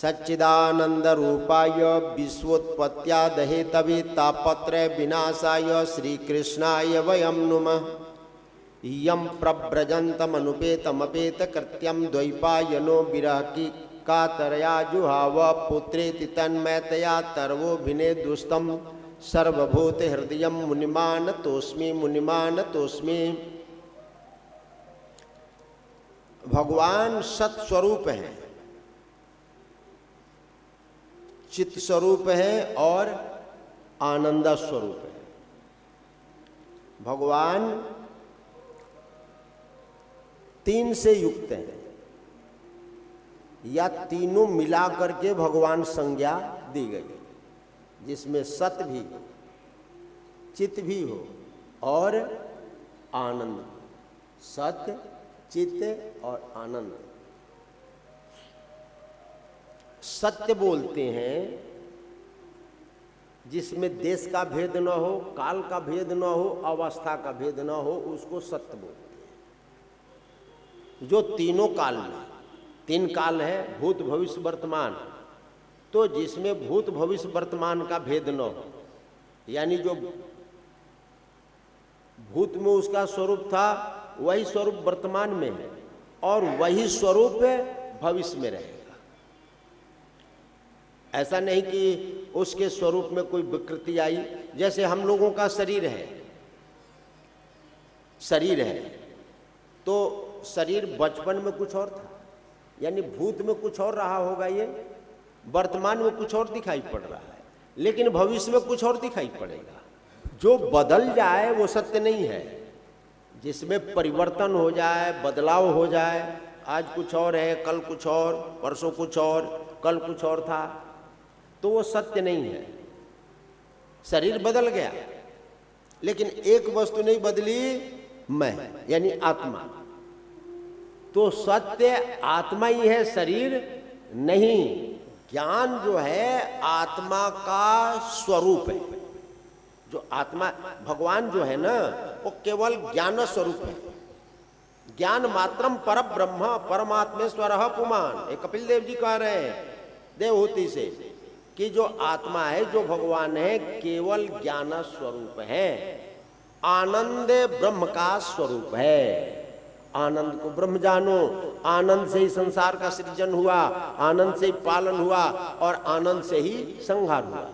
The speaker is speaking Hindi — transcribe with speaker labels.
Speaker 1: सच्चिदानंद रूपाय विश्वोत्पत्त्यादहेतवे तापत्रय विनाशाय श्रीकृष्णाय वयं नुमः। यं प्रव्रजन्तमनुपेतमपेत कृत्यं द्वैपायनो विरह की कातरया जुहाव पुत्रेति तन्मयतया तर्वोभिने दुस्तम सर्वभूत हृदय मुनिमान तोस्मी। भगवान सत्स्वरूप है, चित्त स्वरूप है और आनंद स्वरूप है। भगवान तीन से युक्त है, या तीनों मिला करके भगवान संज्ञा दी गई, जिसमें सत भी हो, चित्त भी हो और आनंद। सत्य, चित्त और आनंद। सत्य बोलते हैं जिसमें देश का भेद न हो, काल का भेद न हो, अवस्था का भेद न हो, उसको सत्य बोलते हैं। जो तीनों काल में, तीन काल है, भूत भविष्य वर्तमान, तो जिसमें भूत भविष्य वर्तमान का भेद न हो, यानी जो भूत में उसका स्वरूप था वही स्वरूप वर्तमान में है और वही स्वरूप भविष्य में रहेगा। ऐसा नहीं कि उसके स्वरूप में कोई विकृति आई। जैसे हम लोगों का शरीर है तो शरीर बचपन में कुछ और था, यानी भूत में कुछ और रहा होगा, ये वर्तमान में कुछ और दिखाई पड़ रहा है, लेकिन भविष्य में कुछ और दिखाई पड़ेगा। जो बदल जाए वो सत्य नहीं है। जिसमें परिवर्तन हो जाए, बदलाव हो जाए, आज कुछ और है, कल कुछ और, परसों कुछ और, कल कुछ और था, तो वो सत्य नहीं है। शरीर बदल गया लेकिन एक वस्तु नहीं बदली, मैं यानी आत्मा। तो सत्य आत्मा ही है, शरीर नहीं। ज्ञान जो है आत्मा का स्वरूप है। जो आत्मा, भगवान जो है ना, वो केवल ज्ञान स्वरूप है। ज्ञान मात्रम पर ब्रह्म परमात्मेश्वर पुमान। एक कपिल देव जी कह रहे हैं देवहूति से कि जो आत्मा है, जो भगवान है, केवल ज्ञान स्वरूप है, आनंद ब्रह्म का स्वरूप है। आनंद को ब्रह्म जानो। आनंद से ही संसार का सृजन हुआ, आनंद से ही पालन हुआ और आनंद से ही संहार हुआ।